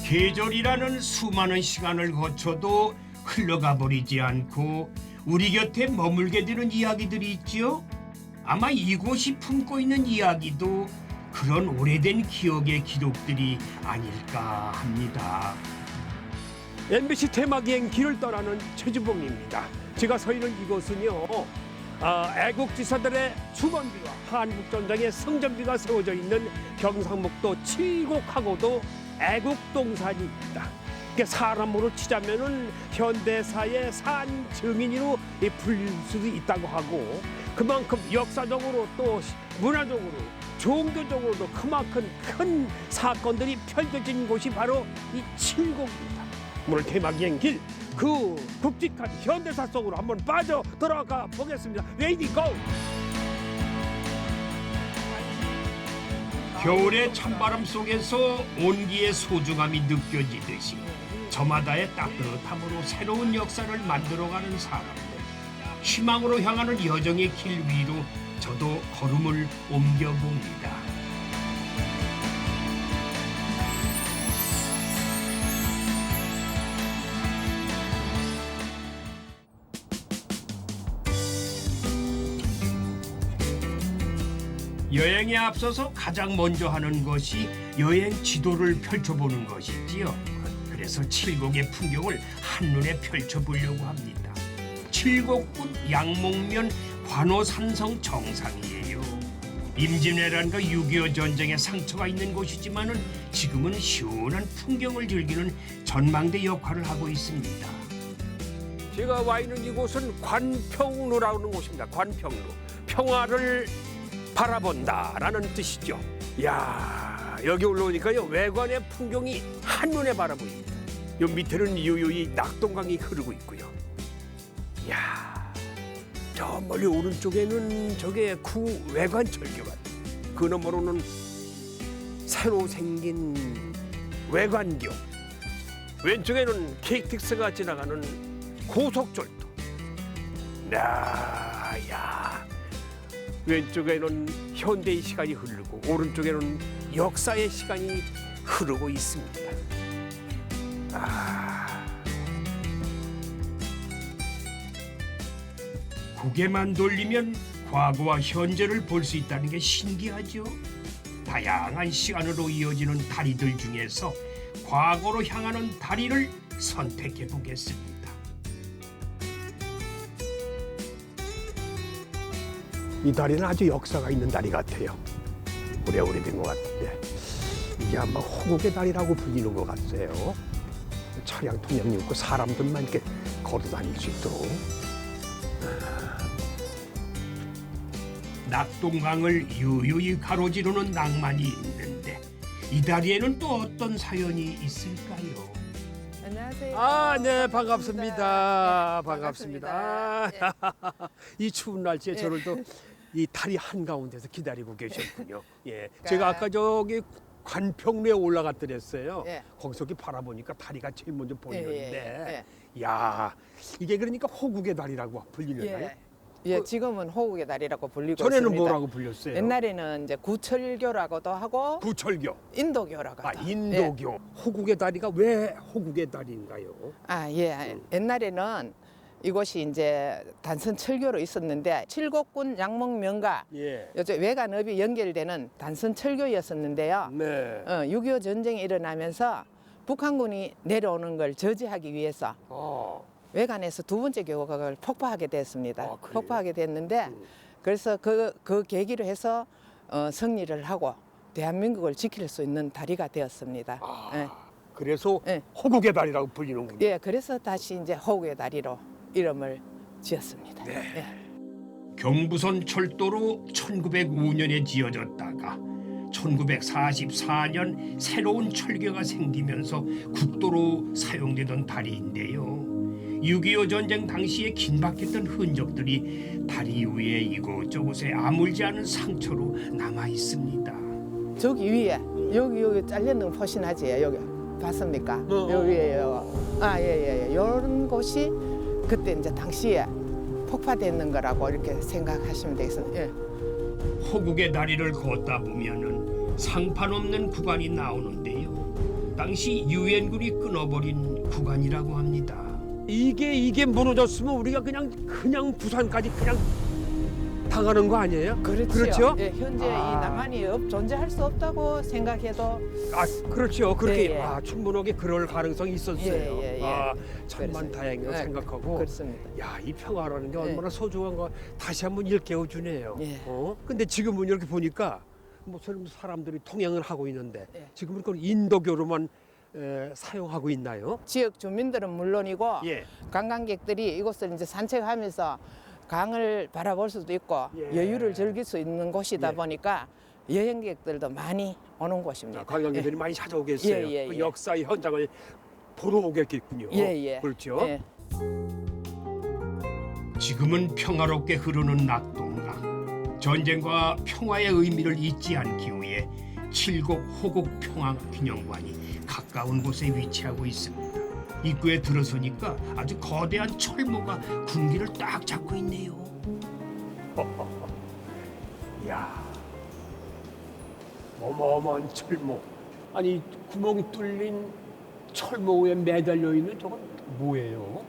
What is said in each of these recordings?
계절이라는 수많은 시간을 거쳐도 흘러가 버리지 않고 우리 곁에 머물게 되는 이야기들이 있지요. 아마 이곳이 품고 있는 이야기도 그런 오래된 기억의 기록들이 아닐까 합니다. MBC 테마기행 길을 떠나는 최주봉입니다. 제가 서 있는 이곳은요, 애국지사들의 주건비와 한국전쟁의 성전비가 세워져 있는 경상북도 칠곡하고도 애국동산입니다. 사람으로 치자면은 현대사의 산 증인으로 불릴 수도 있다고 하고, 그만큼 역사적으로 또 문화적으로 종교적으로도 그만큼 큰 사건들이 펼쳐진 곳이 바로 이 칠곡입니다. 오늘 테마기행 길, 그 굵직한 현대사 속으로 한번 빠져 들어가 보겠습니다. 레이디 고! 겨울의 찬바람 속에서 온기의 소중함이 느껴지듯이 저마다의 따뜻함으로 새로운 역사를 만들어가는 사람들, 희망으로 향하는 여정의 길 위로 저도 걸음을 옮겨봅니다. 여행에 앞서서 가장 먼저 하는 것이 여행 지도를 펼쳐보는 것이지요. 그래서 칠곡의 풍경을 한눈에 펼쳐보려고 합니다. 칠곡군 양목면 관오산성 정상이에요. 임진왜란과 6.25 전쟁의 상처가 있는 곳이지만은 지금은 시원한 풍경을 즐기는 전망대 역할을 하고 있습니다. 제가 와 있는 이곳은 관평로라고 하는 곳입니다. 관평로. 평화를 바라본다라는 뜻이죠. 이야, 여기 올라오니까요, 외관의 풍경이 한눈에 바라보입니다. 요 밑에는 유유히 낙동강이 흐르고 있고요. 이야, 저 멀리 오른쪽에는 저게 구 외관철교가, 그 너머로는 새로 생긴 외관교, 왼쪽에는 KTX가 지나가는 고속철도. 야, 왼쪽에는 현대의 시간이 흐르고 오른쪽에는 역사의 시간이 흐르고 있습니다. 고개만 돌리면 과거와 현재를 볼 수 있다는 게 신기하죠. 다양한 시간으로 이어지는 다리들 중에서 과거로 향하는 다리를 선택해 보겠습니다. 이 다리는 아주 역사가 있는 다리 같아요. 오래된 것 같은데 이게 아마 호국의 다리라고 불리는 것 같아요. 차량 통행이 없고 사람들만 이렇게 걸어 다닐 수 있도록. 낙동강을 유유히 가로지르는 낭만이 있는데 이 다리에는 또 어떤 사연이 있을까요? 안녕하세요. 네, 반갑습니다. 네, 반갑습니다. 이 추운 날씨에 네. 저를 또 이 다리 한가운데서 기다리고 계셨군요. 예, 그러니까 제가 아까 저기 관평로에 올라갔더랬어요. 예. 거기서 이렇게 바라보니까 다리가 제일 먼저 예, 보이는데, 예, 야, 이게 그러니까 호국의 다리라고 불리나요? 예. 예, 지금은 호국의 다리라고 불리고 전에는 있습니다. 뭐라고 불렸어요? 옛날에는 이제 구철교라고도 하고 구철교. 인도교라고 아, 하죠. 인도교. 호국의 다리가 왜 호국의 다리인가요? 예. 옛날에는 이곳이 이제 단선 철교로 있었는데 칠곡군 양목면과 예. 요즘 외관읍이 연결되는 단선 철교였었는데요. 네. 6.25 전쟁이 일어나면서 북한군이 내려오는 걸 저지하기 위해서 외관에서 두 번째 교각을 폭파하게 됐습니다. 아, 그래요? 폭파하게 됐는데 그래서 그 계기로 해서 승리를 하고 대한민국을 지킬 수 있는 다리가 되었습니다. 그래서 예. 호국의 다리라고 불리는군요. 예, 그래서 다시 이제 호국의 다리로 이름을 지었습니다. 예. 경부선 철도로 1905년에 지어졌다가 1944년 새로운 철교가 생기면서 국도로 사용되던 다리인데요. 6.25 전쟁 당시에 긴박했던 흔적들이 다리 위에 이곳저곳에 아물지 않은 상처로 남아 있습니다. 저기 위에 여기 잘렸는 거 보시나지 여기 봤습니까? 여기 위에요. 예. 이런 곳이 그때 이제 당시에 폭파됐는 거라고 이렇게 생각하시면 되겠습니다. 예. 호국의 다리를 걷다 보면은 상판 없는 구간이 나오는데요. 당시 유엔군이 끊어버린 구간이라고 합니다. 이게 무너졌으면 우리가 그냥 부산까지 그냥 당하는 거 아니에요? 그렇죠? 예, 현재 이 남한이 존재할 수 없다고 생각해도 그렇죠. 그렇게 예, 예. 충분하게 그럴 가능성이 있었어요. 예, 예. 천만 다행이라고 예, 생각하고. 그렇습니다. 야, 이 평화라는 게 예. 얼마나 소중한 거 다시 한번 일깨워 주네요. 예. 근데 지금은 이렇게 보니까 무슨 사람들이 통행을 하고 있는데 예. 지금은 그 인도교로만 사용하고 있나요? 지역 주민들은 물론이고 예. 관광객들이 이곳을 이제 산책하면서 강을 바라볼 수도 있고 예. 여유를 즐길 수 있는 곳이다 예. 보니까 여행객들도 많이 오는 곳입니다. 관광객들이 많이 찾아오겠어요. 예, 예, 그 예. 역사의 현장을 보러 오겠군요. 예, 예. 그렇죠. 예. 지금은 평화롭게 흐르는 낙동강. 전쟁과 평화의 의미를 잊지 않기 위해 칠곡 호국 평화기념관이 가까운 곳에 위치하고 있습니다. 입구에 들어서니까 아주 거대한 철모가 군기를 딱 잡고 있네요. 이야, 어마어마한 철모. 아니 구멍 뚫린 철모에 매달려 있는 저건 뭐예요?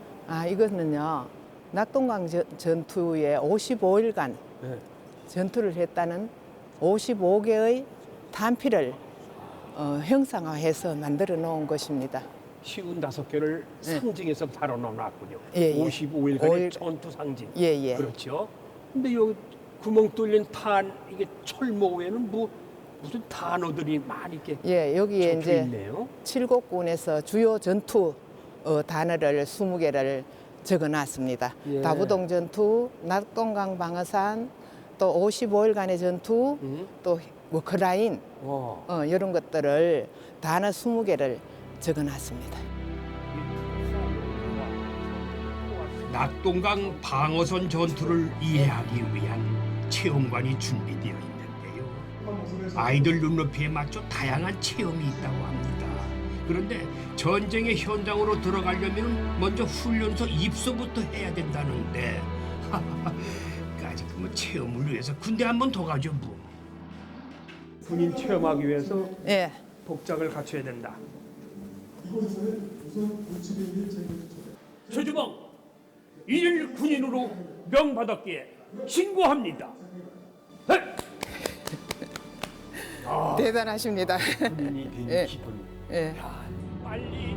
이거는요 낙동강 전투에 55일간 네. 전투를 했다는 55개의 탄피를 형상화해서 만들어 놓은 것입니다. 55개를 네. 상징해서 달아놓았군요. 예, 예. 55일간의 전투 상징. 예, 예. 그렇죠. 근데 여기 구멍 뚫린 탄 이게 철모에는 무슨 단어들이 많이 이렇게 예, 여기에 적혀 이제 있네요. 칠곡군에서 주요 전투 단어를 20개를 적어놨습니다. 예. 다부동 전투, 낙동강 방어산, 또 55일간의 전투, 또 워크라인 와. 이런 것들을 단어 20개를 적어놨습니다. 낙동강 방어선 전투를 이해하기 위한 체험관이 준비되어 있는데요. 아이들 눈높이에 맞춰 다양한 체험이 있다고 합니다. 그런데 전쟁의 현장으로 들어가려면 먼저 훈련소 입소부터 해야 된다는데 까짓 뭐 체험을 위해서 군대 한 번 더 가죠 뭐. 군인 체험하기 위해서 예, 복장을 갖춰야 된다. 최주봉, 일일 군인으로 명받았기에 신고합니다. 대단하십니다. 군인이 된 예. 기분. 예. 빨리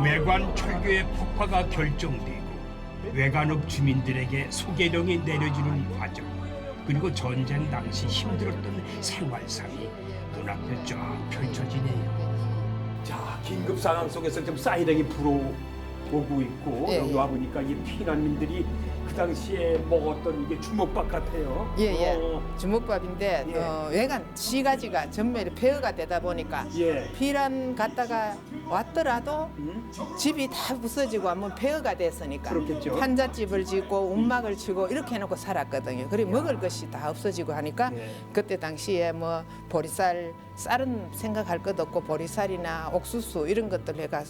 외관 철교의 폭파가 결정되고 외관읍 주민들에게 소개령이 내려지는 과정, 그리고 전쟁 당시 힘들었던 생활상이 눈앞에 쫙 펼쳐지네요. 자, 긴급 상황 속에서 지금 사이렌이 불어오고 있고 예, 여기 예. 와 보니까 이 피난민들이 그 당시에 먹었던 이게 주먹밥 같아요. 예, 예. 주먹밥인데 예. 외관 시가지가 전멸이 폐허가 되다 보니까 예. 피란 갔다가 왔더라도 집이 다 부서지고 한번 폐허가 됐으니까 그렇겠죠. 한잣집을 짓고 움막을 치고 이렇게 해놓고 살았거든요. 그리고 먹을 것이 다 없어지고 하니까 예. 그때 당시에 뭐 보리쌀, 쌀은 생각할 것 없고 보리쌀이나 옥수수 이런 것들 해가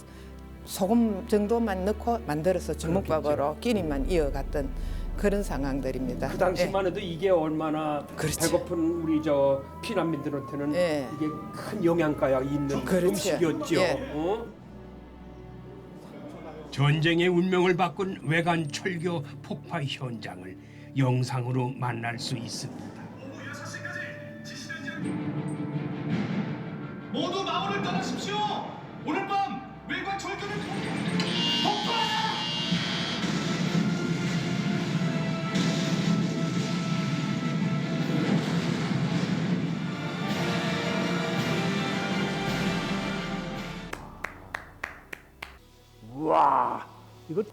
소금 정도만 넣고 만들어서 주먹밥으로 끼니만 이어갔던 그런 상황들입니다. 그 당시만 해도 이게 얼마나 그렇죠. 배고픈 우리 저 피난민들한테는 예. 이게 큰 영양가가 있는 그렇죠. 음식이었죠. 예. 전쟁의 운명을 바꾼 외관 철교 폭파 현장을 영상으로 만날 수 있습니다. 모두 마을을 떠나십시오. 오늘 밤 외관 철교를 폭파! 와, 이거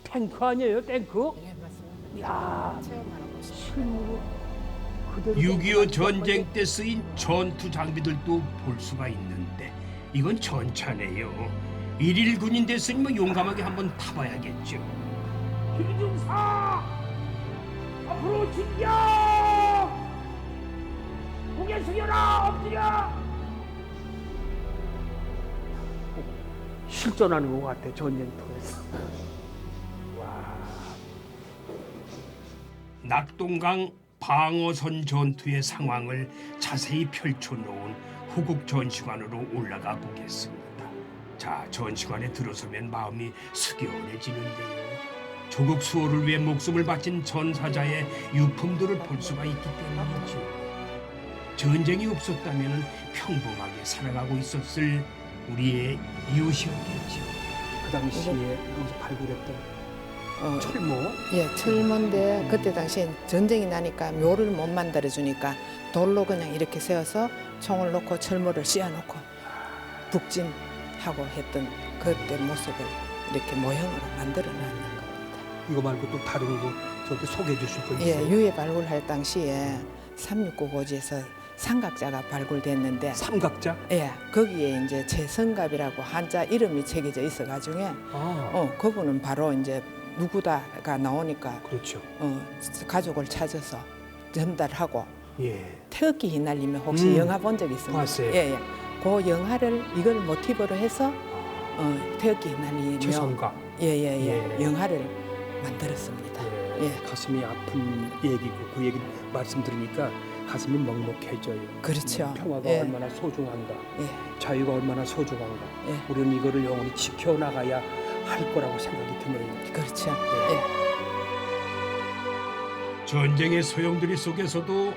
탱크 아니에요? 탱크? 예, 맞습니다. 야, 체험하는 곳이. 실무로 그대로 6.25 전쟁 때 쓰인 전투 장비들도 볼 수가 있는데 이건 전차네요. 일일 군인 됐으니 뭐 용감하게 한번 타봐야겠죠. 기준사 앞으로 진격! 고개 숙여라 엎드려! 실전하는 것 같아 전쟁터에서. 와. 낙동강 방어선 전투의 상황을 자세히 펼쳐놓은 호국 전시관으로 올라가 보겠습니다. 자, 전시관에 들어서면 마음이 숙연해지는데요. 조국 수호를 위해 목숨을 바친 전사자의 유품들을 볼 수가 있기 때문이죠. 전쟁이 없었다면 평범하게 살아가고 있었을 우리의 이웃이었겠죠. 그 당시에 여기서 발굴했던 철모. 예, 철문데 그때 당시엔 전쟁이 나니까 묘를 못 만들어 주니까 돌로 그냥 이렇게 세워서 총을 놓고 철모를 씌워놓고 북진하고 했던 그때 모습을 이렇게 모형으로 만들어 놨는 겁니다. 이거 말고 또 다른 거 저한테 소개해 주실 거 예, 있어요? 유해 발굴할 당시에 369 고지에서 삼각자가 발굴됐는데 삼각자? 예, 거기에 이제 최성갑이라고 한자 이름이 새겨져 있어가지고 아, 그분은 바로 이제 누구다가 나오니까 그렇죠. 가족을 찾아서 전달하고 예. 태극기 휘날리면 혹시 영화 본 적 있습니까? 봤어요. 예, 예. 그 영화를 이걸 모티브로 해서 태극기 휘날리며 최성갑. 예예예 예. 영화를 만들었습니다. 예. 가슴이 아픈 얘기고 그 얘기 말씀 들으니까 가슴이 먹먹해져요. 그렇죠. 평화가 예. 얼마나 소중한가, 예. 자유가 얼마나 소중한가. 예. 우리는 이거를 영원히 지켜나가야 할 거라고 생각이 드네요. 그렇죠. 예. 예. 전쟁의 소용돌이 속에서도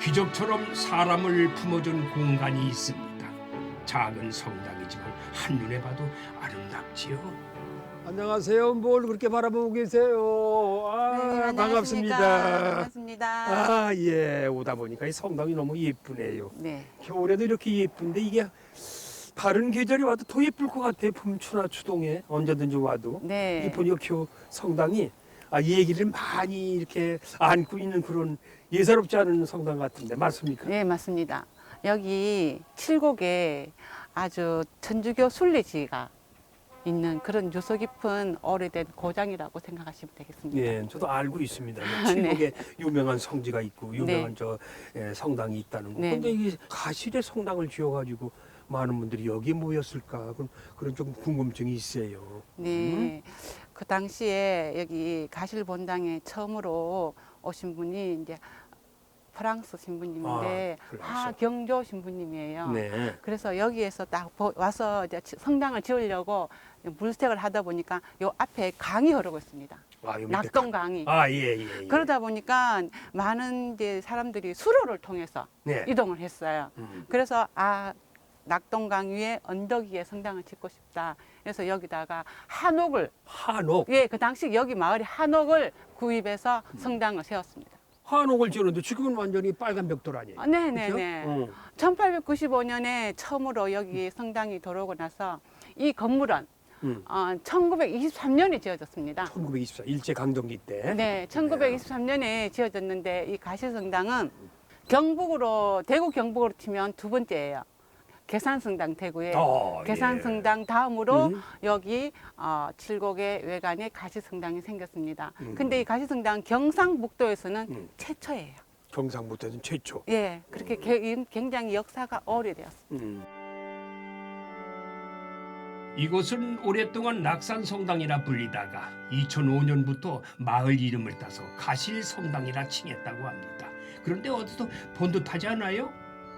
귀족처럼 사람을 품어준 공간이 있습니다. 작은 성당이지만 한눈에 봐도 아름답지요. 안녕하세요. 뭘 그렇게 바라보고 계세요? 아, 네, 반갑습니다. 반갑습니다. 아, 예. 오다 보니까 이 성당이 너무 예쁘네요. 네. 겨울에도 이렇게 예쁜데 이게 다른 계절이 와도 더 예쁠 것 같아요. 봄추나 추동에 언제든지 와도. 네. 이 보니까 성당이 얘기를 많이 이렇게 안고 있는 그런 예사롭지 않은 성당 같은데 맞습니까? 네, 맞습니다. 여기 칠곡에 아주 천주교 순례지가 있는 그런 유서 깊은 오래된 고장이라고 생각하시면 되겠습니다. 예, 저도 알고 있습니다. 네. 칠곡에 유명한 성지가 있고 유명한 성당이 있다는 거. 네. 근데 이 가실의 성당을 지어가지고 많은 분들이 여기에 모였을까 그런 좀 궁금증이 있어요. 네. 그 당시에 여기 가실 본당에 처음으로 오신 분이 이제 프랑스 신부님인데 아, 프랑스. 하경조 신부님이에요. 네. 그래서 여기에서 딱 와서 이제 성당을 지으려고 물색을 하다 보니까 요 앞에 강이 흐르고 있습니다. 아, 요 밑에 낙동 강이. 예. 그러다 보니까 많은 이제 사람들이 수로를 통해서 네. 이동을 했어요. 그래서 낙동강 위에 언덕 위에 성당을 짓고 싶다. 그래서 여기다가 한옥을 한옥. 예, 그 당시 여기 마을에 한옥을 구입해서 성당을 세웠습니다. 한옥을 지었는데 지금은 완전히 빨간 벽돌 아니에요? 네네네. 그죠? 1895년에 처음으로 여기 성당이 들어오고 나서 이 건물은 1923년에 지어졌습니다. 1924 일제 강점기 때. 네, 1923년에 지어졌는데 이 가시성당은 경북으로 대구 경북으로 치면 두 번째예요. 계산성당 대구에 계산성당 다음으로 여기 칠곡의 외관에 가시성당이 생겼습니다. 근데 이 가시성당 경상북도에서는 최초예요. 경상북도에서는 최초. 예, 그렇게 굉장히 역사가 오래되었습니다. 이곳은 오랫동안 낙산성당이라 불리다가 2005년부터 마을 이름을 따서 가실성당이라 칭했다고 합니다. 그런데 어디서 본 듯하지 않아요?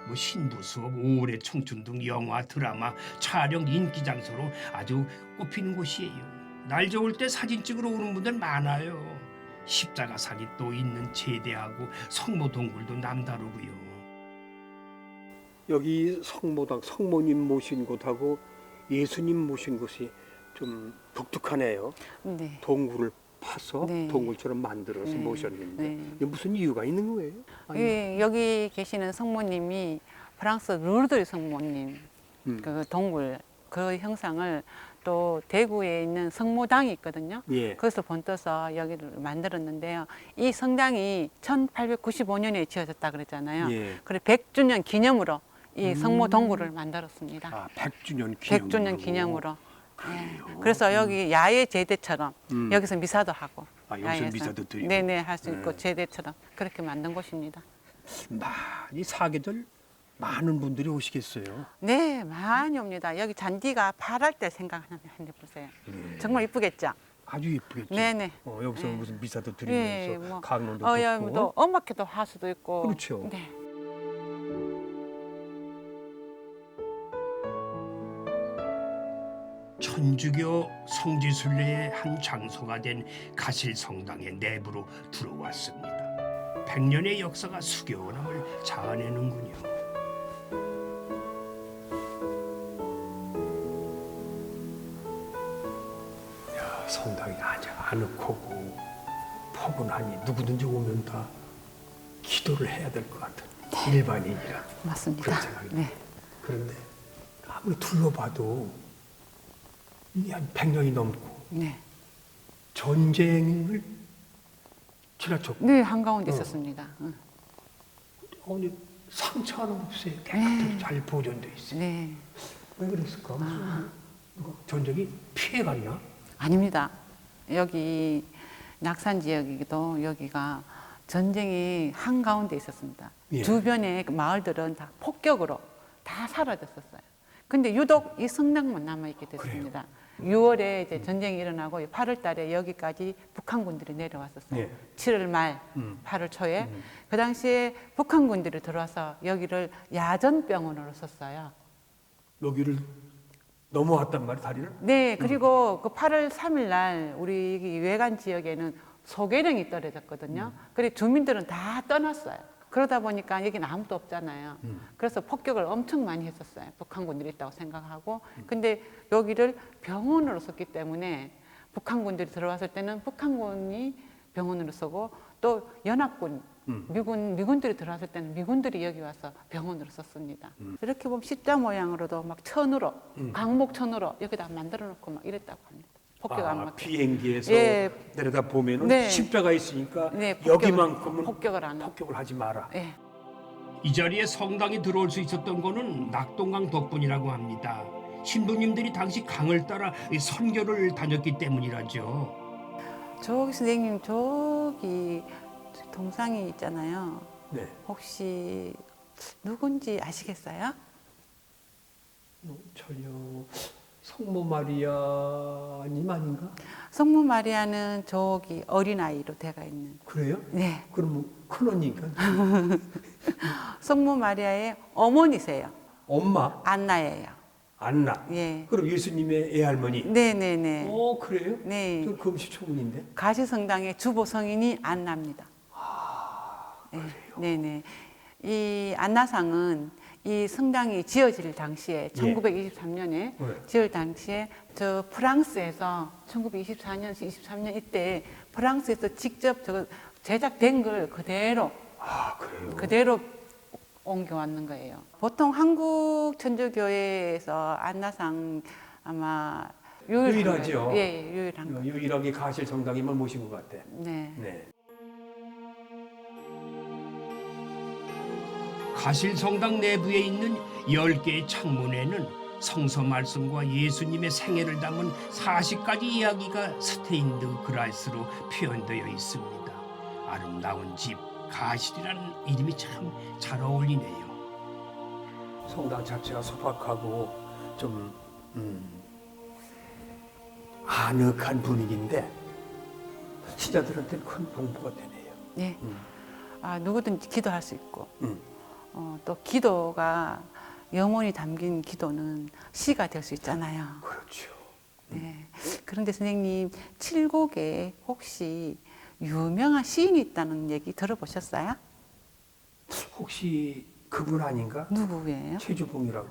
뭐 신부 수업, 5월의 청춘 등 영화, 드라마, 촬영 인기 장소로 아주 꼽히는 곳이에요. 날 좋을 때 사진 찍으러 오는 분들 많아요. 십자가상이 또 있는 제대하고 성모 동굴도 남다르고요. 여기 성모당, 성모님 모신 곳하고 예수님 모신 곳이 좀 독특하네요. 네. 동굴을 파서 네. 동굴처럼 만들어서 네. 모셨는데 네. 이게 무슨 이유가 있는 거예요? 예, 여기 계시는 성모님이 프랑스 루르드 성모님 그 동굴 그 형상을 또 대구에 있는 성모당이 있거든요. 예. 거기서 본떠서 여기를 만들었는데요. 이 성당이 1895년에 지어졌다 그랬잖아요. 예. 그래 100주년 기념으로 이 성모 동굴을 만들었습니다. 아, 100주년 기념으로. 100주년 기념으로. 예. 그래서 여기 야외 제대처럼 여기서 미사도 하고 여기서 야외에서. 미사도 드리고. 네네 할 수 있고 네. 제대처럼 그렇게 만든 곳입니다. 많이 사계절 많은 분들이 오시겠어요. 네, 많이 옵니다. 여기 잔디가 파랄 때 생각하면 보세요. 정말 이쁘겠죠? 아주 예쁘겠죠. 네네. 여기서 네. 무슨 미사도 네, 드리면서 뭐, 강론도 야, 또 듣고. 음악회도 할 수도 있고. 그렇죠. 네. 천주교 성지순례의 한 장소가 된 가실성당의 내부로 들어왔습니다. 100년의 역사가 수겨남을 자아내는군요. 야, 성당이 아주 아늑하고 포근하니 누구든지 오면 다 기도를 해야 될 것 같은 일반인이라 맞습니다. 그런 생각이 네. 그런데 아무리 둘러봐도 이게 한 100년이 넘고 네. 전쟁을 지나쳤고 네, 한가운데 있었습니다. 응. 어느 상처 하나 없어요. 깨끗하게 잘 보존돼 있어요. 네. 왜 그랬을까? 누가 전쟁이 피해갔나? 아닙니다. 여기 낙산 지역이기도 여기가 전쟁이 한가운데 있었습니다. 예. 주변의 그 마을들은 다 폭격으로 다 사라졌었어요. 근데 유독 이 성당만 남아있게 됐습니다. 6월에 이제 전쟁이 일어나고 8월 달에 여기까지 북한군들이 내려왔었어요. 예. 7월 말, 8월 초에. 그 당시에 북한군들이 들어와서 여기를 야전병원으로 썼어요. 여기를 넘어왔단 말이야, 다리를? 네, 그리고 그 8월 3일 날 우리 여기 외관 지역에는 소개령이 떨어졌거든요. 그래 주민들은 다 떠났어요. 그러다 보니까 여기는 아무도 없잖아요. 그래서 폭격을 엄청 많이 했었어요. 북한군들이 있다고 생각하고. 근데 여기를 병원으로 썼기 때문에 북한군들이 들어왔을 때는 북한군이 병원으로 쓰고 또 연합군, 미군들이 들어왔을 때는 미군들이 여기 와서 병원으로 썼습니다. 이렇게 보면 십자 모양으로도 막 천으로, 광목천으로 여기다 만들어 놓고 막 이랬다고 합니다. 폭격 안 맞게. 비행기에서 예. 내려다 보면은 네. 십자가 있으니까 네, 여기만큼은 폭격을 안 하고. 폭격을 하지 마라. 예. 이 자리에 성당이 들어올 수 있었던 거는 낙동강 덕분이라고 합니다. 신부님들이 당시 강을 따라 이 선교를 다녔기 때문이라죠. 저기 선생님 저기 동상이 있잖아요. 네. 혹시 누군지 아시겠어요? 전혀 성모 마리아님 아닌가? 성모 마리아는 저기 어린아이로 되어 있는. 그래요? 네. 그럼 큰 언니니까 성모 마리아의 어머니세요. 엄마 안나예요. 안나. 예. 그럼 예수님의 애할머니. 네네네. 그래요? 네. 그 금시초문인데. 가시성당의 주보 성인이 안나입니다. 그래요? 네네. 이 안나상은 이 성당이 지어질 당시에 1923년에 네. 지을 당시에 저 프랑스에서 1924년, 23년 이때 프랑스에서 직접 저 제작된 걸 그대로 그래요? 그대로 옮겨왔는 거예요. 보통 한국 천주교회에서 안나상 아마 유일하죠. 예, 유일한 거. 유일하게 가실 성당에만 모신 것 같아. 네. 네. 가실성당 내부에 있는 10개의 창문에는 성서 말씀과 예수님의 생애를 담은 40가지 이야기가 스테인드 그라스로 표현되어 있습니다. 아름다운 집, 가실이라는 이름이 참 잘 어울리네요. 성당 자체가 소박하고 좀 아늑한 분위기인데 신자들한테는 큰 공부가 되네요. 네. 누구든지 기도할 수 있고 음. 또 기도가 영혼이 담긴 기도는 시가 될 수 있잖아요. 그렇죠. 네. 그런데 선생님 칠곡에 혹시 유명한 시인이 있다는 얘기 들어보셨어요? 혹시 그분 아닌가? 누구예요? 최주봉이라고.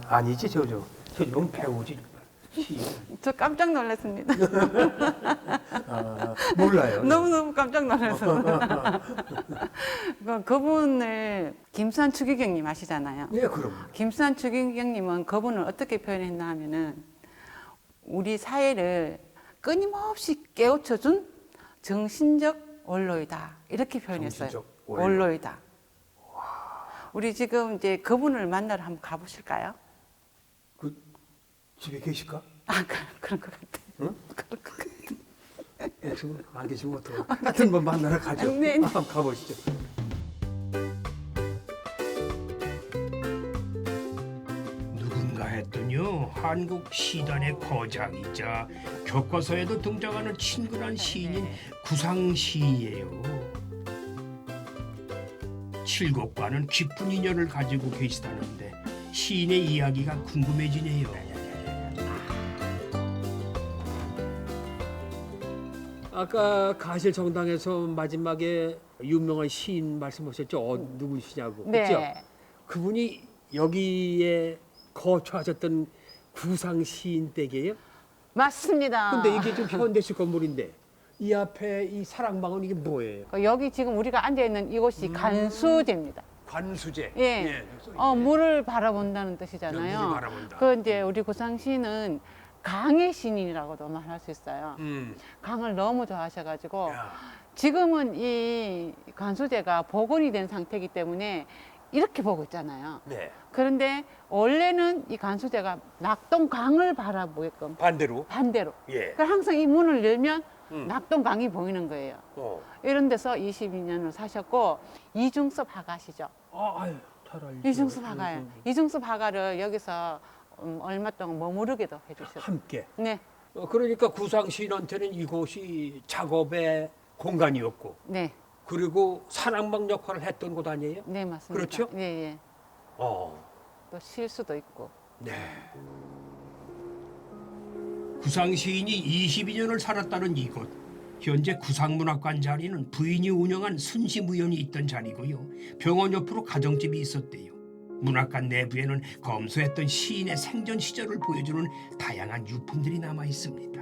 아니지 최주봉 배우지. 시인. 저 깜짝 놀랐습니다. 몰라요. 너무너무 깜짝 놀라서. 그분을 김수환 추기경님 아시잖아요. 네, 그럼. 김수환 추기경님은 그분을 어떻게 표현했나 하면은 우리 사회를 끊임없이 깨우쳐준 정신적 원로이다 이렇게 표현했어요. 정신적 원로. 원로이다. 우리 지금 이제 그분을 만나러 한번 가보실까요? 그 집에 계실까? 그런 것 같아. 응? 그런 것 같아. 예, 지금 안 계시면 어떡해. 하여튼 뭐 만나러 가죠. 네, 네. 한번 가보시죠. 누군가 했더니요, 한국 시단의 거장이자 교과서에도 등장하는 친근한 시인인 구상 시인이에요. 칠곡과는 깊은 인연을 가지고 계시다는데 시인의 이야기가 궁금해지네요. 아까 가실 정당에서 마지막에 유명한 시인 말씀하셨죠? 누구시냐고. 네. 그렇죠? 그분이 여기에 거처하셨던 구상 시인 댁이에요? 맞습니다. 근데 이게 좀 현대식 건물인데 이 앞에 이 사랑방은 이게 뭐예요? 여기 지금 우리가 앉아 있는 이곳이 간수제입니다. 관수제. 예. 여기 물을 바라본다는 뜻이잖아요. 물을 바라본다. 그 이제 우리 구상시는 강의 신이라고도 말할 수 있어요. 강을 너무 좋아하셔가지고 야. 지금은 이 간수제가 복원이 된 상태이기 때문에 이렇게 보고 있잖아요. 네. 그런데 원래는 이 간수제가 낙동강을 바라보게끔 반대로. 반대로. 그러니까 항상 이 문을 열면 음. 낙동강이 보이는 거예요. 어. 이런 데서 22년을 사셨고 이중섭 화가시죠. 아유, 잘 알죠. 이중섭 화가예요. 이중섭 화가를 여기서 얼마 동안 머무르게도 해주셨어요. 함께. 네, 그러니까 구상 시인한테는 이곳이 작업의 공간이었고 네, 그리고 사랑방 역할을 했던 곳 아니에요? 네 맞습니다. 그렇죠? 예, 예. 어. 또 쉴 수도 있고. 네. 구상 시인이 22년을 살았다는 이곳. 현재 구상문학관 자리는 부인이 운영한 순시무연이 있던 자리고요. 병원 옆으로 가정집이 있었대요. 문학관 내부에는 검소했던 시인의 생전 시절을 보여주는 다양한 유품들이 남아 있습니다.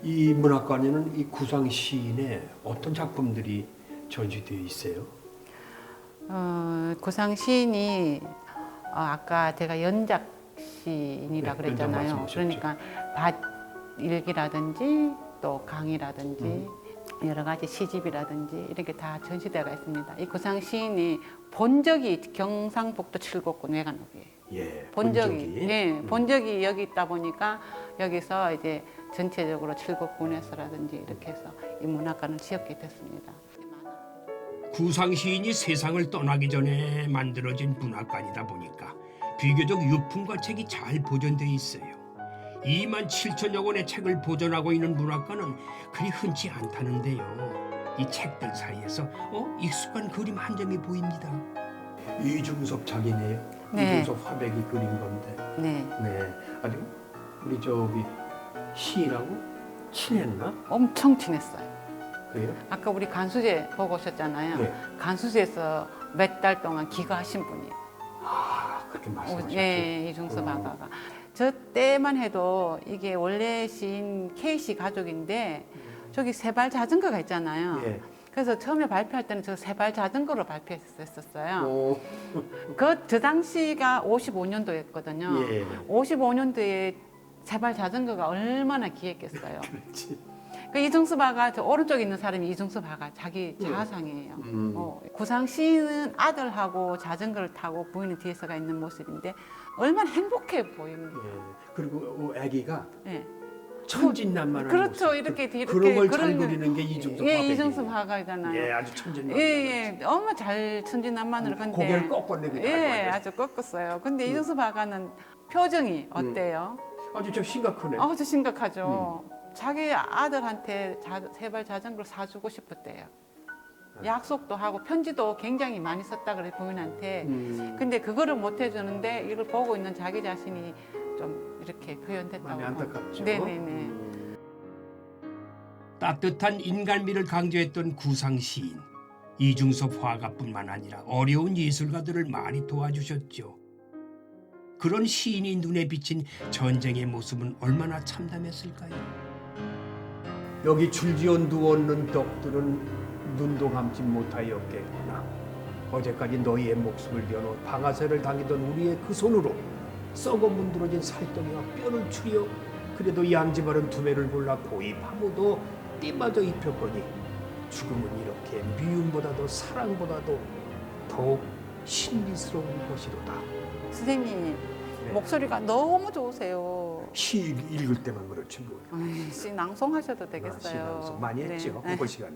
이 문학관에는 이 구상 시인의 어떤 작품들이 전시되어 있어요? 구상 시인이 아까 제가 연작 시인이라 네, 그랬잖아요. 연작 말씀하셨죠. 그러니까 밭일기라든지 또 강이라든지 여러 가지 시집이라든지 이렇게 다 전시대가 있습니다. 이 구상 시인이 본적이 경상북도 칠곡군 외관읍이에요. 예. 본적이 예, 본적이 여기 있다 보니까 여기서 이제 전체적으로 칠곡군에서라든지 이렇게 해서 이 문학관을 지었게 됐습니다. 구상 시인이 세상을 떠나기 전에 만들어진 문학관이다 보니까 비교적 유품과 책이 잘 보존돼 있어요. 2만 7천여 권의 책을 보존하고 있는 문학관은 그리 흔치 않다는데요. 이 책들 사이에서 익숙한 그림 한 점이 보입니다. 이중섭 작이네요. 네. 이중섭 화백이 그린 건데. 네, 네. 아주 우리 저기 시인하고 친했나? 엄청 친했어요. 그래요? 아까 우리 간수제 보고 오셨잖아요. 네. 간수제에서 몇 달 동안 기거하신 분이에요. 아, 그렇게 말씀하셨죠. 예, 이중섭 아가가. 저 때만 해도 이게 원래 시인 K씨 가족인데 저기 세발 자전거가 있잖아요. 예. 그래서 처음에 발표할 때는 저 세발 자전거로 발표했었어요. 오. 저 당시가 55년도였거든요. 예. 55년도에 세발 자전거가 얼마나 귀했겠어요. 그렇지. 그 이중섭 아가 저 오른쪽에 있는 사람이 이중섭 아가 자기 자아상이에요. 구상 시인은 아들하고 자전거를 타고 부인은 뒤에서가 있는 모습인데 얼마나 행복해 보이는 거예요. 예. 그리고 아기가 예. 천진난만한 그렇죠. 모습. 이렇게 그런 걸 잘 그런- 그리는 게 이중섭 예, 화백이에요. 이중섭 화가잖아요. 예, 아주 천진난만. 예, 너무 잘 천진난만으로 근데 고개를 꺾어내고 예, 아주 꺾었어요. 근데 이중섭 화가는 표정이 어때요? 아주 좀 심각하네. 아주 심각하죠. 자기 아들한테 세발 자전거를 사주고 싶었대요. 약속도 하고 편지도 굉장히 많이 썼다 그래 부인한테. 근데 그거를 못 해주는데 이걸 보고 있는 자기 자신이 좀 이렇게 표현됐다고. 많이 안타깝죠. 네네네. 따뜻한 인간미를 강조했던 구상 시인. 이중섭 화가뿐만 아니라 어려운 예술가들을 많이 도와주셨죠. 그런 시인이 눈에 비친 전쟁의 모습은 얼마나 참담했을까요? 여기 줄지어 누웠는 덕들은 눈도 감지 못하였겠구나. 어제까지 너희의 목숨을 겨누어 방아쇠를 당기던 우리의 그 손으로 썩어 문드러진 살덩이와 뼈를 추려 그래도 양지바른 두매를 골라 고이 파묻어 띠마저 입혔거니 죽음은 이렇게 미움보다도 사랑보다도 더욱 신비스러운 것이로다. 선생님 목소리가 너무 좋으세요. 시 읽을 때만 그렇지 뭐. 시 낭송하셔도 시 되겠어요. 낭송 많이 했죠. 네. 그 시간에.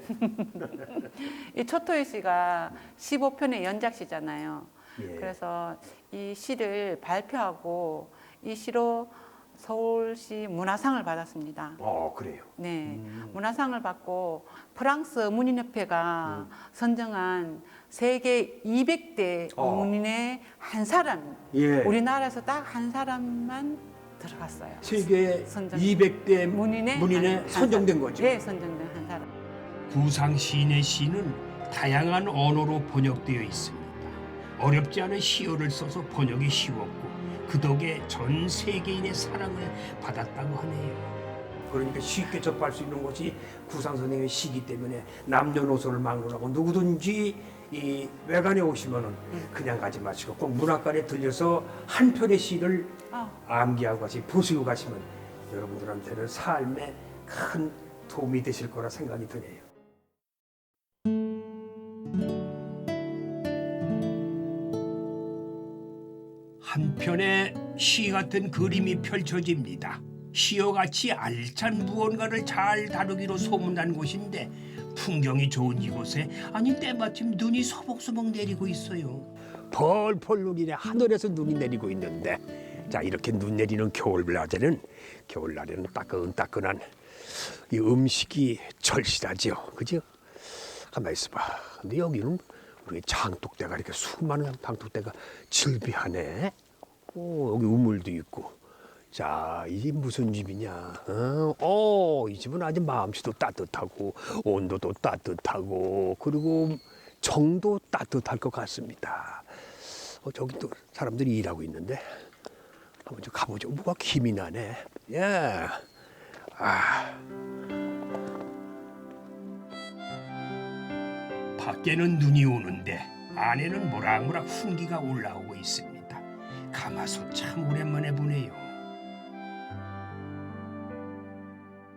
이 초토의 시가 15편의 연작시잖아요. 예. 그래서 이 시를 발표하고 이 시로 서울시 문화상을 받았습니다. 그래요. 네, 문화상을 받고 프랑스 문인협회가 선정한 세계 200대 문인의 한 사람, 예. 우리나라에서 딱 한 사람만 들어갔어요. 세계 선정. 200대 문인에 문인에 선정된 거죠. 네, 선정된 한 사람. 구상 시인의 시는 다양한 언어로 번역되어 있습니다. 어렵지 않은 시어를 써서 번역이 쉬웠고 그 덕에 전 세계인의 사랑을 받았다고 하네요. 그러니까 쉽게 접할 수 있는 것이 구상 선생의 시기 때문에 남녀노소를 막론하고 누구든지 이 외관에 오시면은 그냥 가지 마시고 꼭 문학관에 들려서 한 편의 시를 암기하고 같이 보시고 가시면 여러분들한테는 삶에 큰 도움이 되실 거라 생각이 드네요. 한편의 시 같은 그림이 펼쳐집니다. 시어같이 알찬 무언가를 잘 다루기로 소문난 곳인데 풍경이 좋은 이곳에 아니 때마침 눈이 소복소복 내리고 있어요. 펄펄 눈이네. 하늘에서 눈이 내리고 있는데 자 이렇게 눈 내리는 겨울날에는 따끈따끈한 이 음식이 절실하지요. 그죠? 가만히 있어봐. 근데 여기는 우리 장독대가 이렇게 수많은 장독대가 질비하네. 여기 우물도 있고. 자, 이 집 무슨 집이냐? 이 집은 아주 마음씨도 따뜻하고 온도도 따뜻하고 그리고 정도 따뜻할 것 같습니다. 저기 또 사람들이 일하고 있는데 한번 좀 가보죠. 뭐가 김이 나네. 예. 밖에는 눈이 오는데 안에는 모락모락 훈기가 올라오고 있습니다. 가마솥 참 오랜만에 보네요.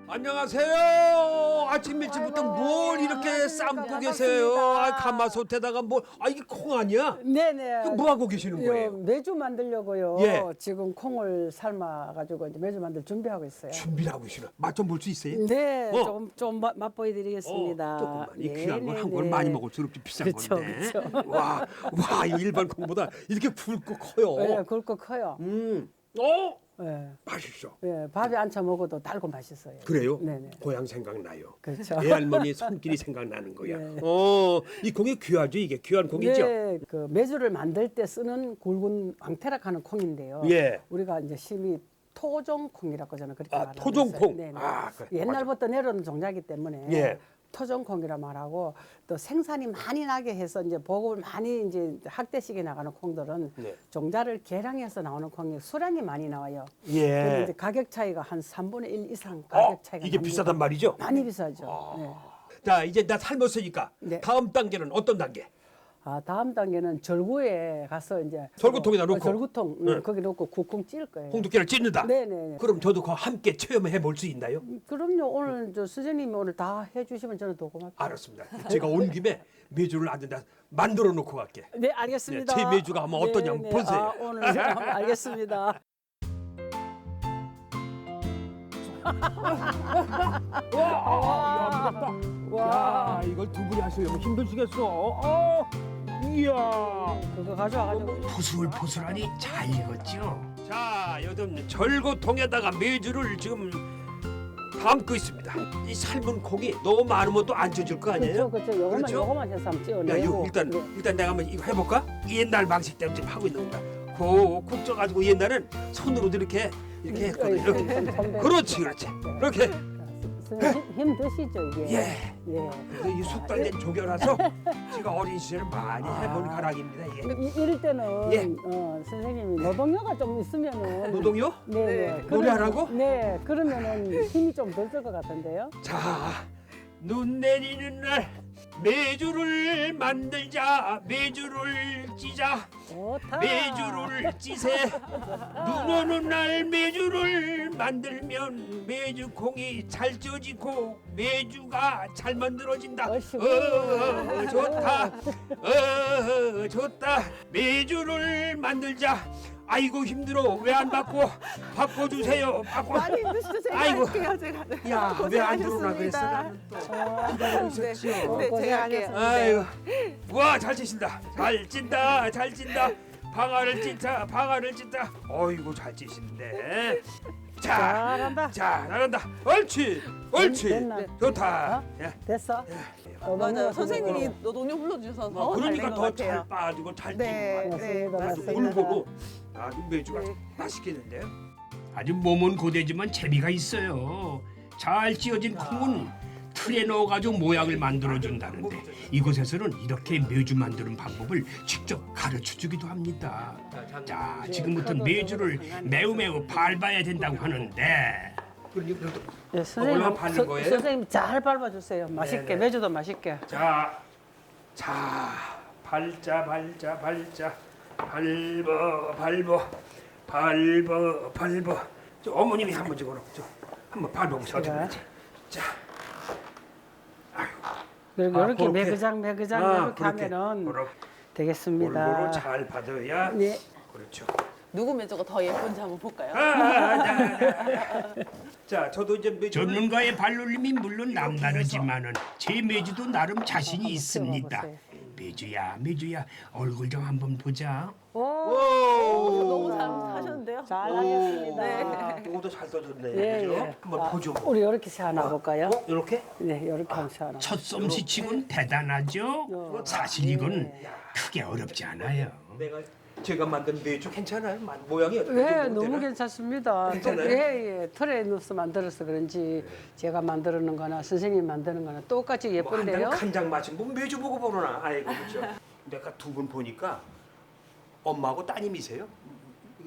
안녕하세요. 아침 일찍부터 뭘 이렇게 삶고 계세요? 가마솥에다가 이게 콩 아니야? 네네. 이거 뭐 하고 계시는 거예요? 매주 만들려고요. 예. 지금 콩을 삶아가지고 이제 매주 만들 준비하고 있어요. 준비를 하고 계시나? 맛 좀 볼 수 있어요? 네, 어. 좀 맛보여드리겠습니다. 조금만. 이 네, 귀한 걸 네, 한 걸 네. 많이 먹을수록 비싼 그렇죠, 건데. 그렇죠. 와, 이거 일반 콩보다 이렇게 굵고 커요. 네, 굵고 커요. 네. 맛있어. 네, 밥에 안쳐 먹어도 달고 맛있어요. 그래요? 네네. 고향 생각나요. 그렇죠. 애할머니 손길이 생각나는 거야. 네. 이 콩이 귀하죠? 이게 귀한 콩이죠? 네, 그 메주를 만들 때 쓰는 굵은 왕태락하는 콩인데요. 예. 우리가 이제 심히 토종콩이라고 저는 그렇게 말하고 토종콩. 있어요. 네네. 그래. 옛날부터 내려오는 종자이기 때문에 예. 토종콩이라 말하고 또 생산이 많이 나게 해서 이제 보급을 많이 이제 학대식에 나가는 콩들은 네. 종자를 개량해서 나오는 콩이 수량이 많이 나와요. 근데 예. 이제 가격 차이가 한 3분의 1 이상 가격 차이가 이게 납니다. 비싸단 말이죠? 많이 비싸죠. 네. 자, 이제 나 삶았으니까 네. 다음 단계는 어떤 단계? 다음 단계는 절구에 가서 이제 절구통에다 놓고? 절구통 네. 거기 놓고 쿵쿵 찔 거예요. 홍두깨를 찢는다. 네네. 그럼 저도 그거 함께 체험해 볼 수 있나요? 그럼요. 오늘 저 선생님이 오늘 다 해주시면 저는 더 고맙죠. 알았습니다. 제가 온 김에 메주를 안된다 만들어 놓고 갈게. 네, 알겠습니다. 네, 제 메주가 한번 어떠냐 한번 보세요. 오늘 알겠습니다. 야, 이걸 두 분이 하시려면 힘드시겠어. 이야. 그거 가져와가지고. 포슬포슬하니 잘 익었죠? 자, 요즘 절구통에다가 메주를 지금 담고 있습니다. 이 삶은 콩이 너무 많으면 또 안 쪄질 거 아니에요? 그렇죠. 요거만 그렇죠? 요거만 해서 한번 야, 찌어내고. 일단 네. 일단 내가 한번 이거 해볼까? 옛날 방식대로 지금 하고 있는 겁니다. 콕 쪄가지고 옛날엔 손으로도 이렇게 했거든. 이렇게. 그렇지. 이렇게. 선생님 힘 드시죠 이게. 예. 예. 그래서 이 숙달된 조개라서 제가 어린 시절에 많이 해본 가락입니다. 이게. 이럴 때는 예. 선생님이 노동요가 좀 있으면은. 노동요? 네. 노래하라고? 네. 그러면은 힘이 좀 덜 들 것 같은데요. 자, 눈 내리는 날 메주를 만들자. 메주를 찌자. 좋다. 메주를 찌세. 눈 오는 날 메주를 만들면 메주콩이 잘 쪄지고 메주가 잘 만들어진다. 어이구. 좋다. 좋다. 메주를 만들자. 아이고 힘들어. 왜 안 바꿔주세요. 많이 힘드시죠? 제가 아이고. 할게요. 제가. 야, 왜 안 들어오나 그랬어? 고생하셨습니다. 나는 또 기다리고 있었지요. 네, 제가 할게요. 아이고, 와, 잘 찌신다. 잘 찐다. 방아를 찐다. 어이구, 잘 찌신데. 잘한다. 잘한다. 옳지. 됐나? 좋다. 예. 됐어? 맞아요. 선생님이 노동요 불러주셔서 더 잘 된 그러니까 것 더 잘 같아요. 빠지고 잘 네, 찌고. 맞습니다. 아주 맞습니다. 울고도 아주 메주가 맛있겠는데요. 아주 몸은 고되지만 재미가 있어요. 잘 찌어진 콩은 틀에 넣어가지고 모양을 만들어준다는데 이곳에서는 이렇게 메주 만드는 방법을 직접 가르쳐주기도 합니다. 자, 지금부터 메주를 매우 밟아야 된다고 하는데 예, 선생님, 올라 밟는 거예요? 선생님 잘 밟아주세요. 맛있게 네네. 매주도 맛있게. 자, 발자, 밟어. 저 어머님이 한번 한번 밟아보세요. 제가? 자, 그리고 아, 이렇게 그렇게? 매그장 이렇게 하면은 골고루 되겠습니다. 잘 받아야. 네. 그렇죠. 누구 매주가 더 예쁜지 한번 볼까요? 자, 저도 이제 매주 전문가의 발놀림이 물론 남다르지만은 제 메주도 나름 자신이 있습니다. 메주야 얼굴 좀 한번 보자. 너무 잘 하셨는데요? 잘하겠습니다. 이것도 잘 떠줬네. 예, 그죠? 예. 한번 보죠. 우리 이렇게 세안해 볼까요? 이렇게? 네, 이렇게 한번 세안해. 첫 솜씨치곤 대단하죠. 사실 이건 크게 어렵지 않아요. 제가 만든 매주 괜찮아요? 모양이 어떻게 네, 정도 너무 되나? 괜찮습니다. 괜찮아요? 예. 틀에 넣어서 만들어서 그런지 제가 만드는 거나 선생님이 만드는 거나 똑같이 예쁜데요. 간장 맛이 뭐 매주 보고 보나. 아이고 그렇죠. 내가 두 분 보니까 엄마하고 따님이세요?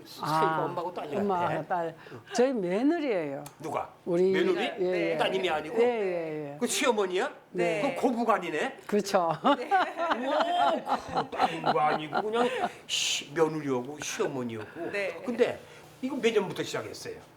사이가 엄마하고 딸이 같아. 엄마, 딸. 저희 며느리예요. 누가? 우리 며느리? 예. 따님이 아니고? 예. 그 시어머니야? 네. 그 고부간이네? 그렇죠. 따님도 아니고 그냥 며느리하고 시어머니하고. 네. 근데 이거 몇 년부터 시작했어요?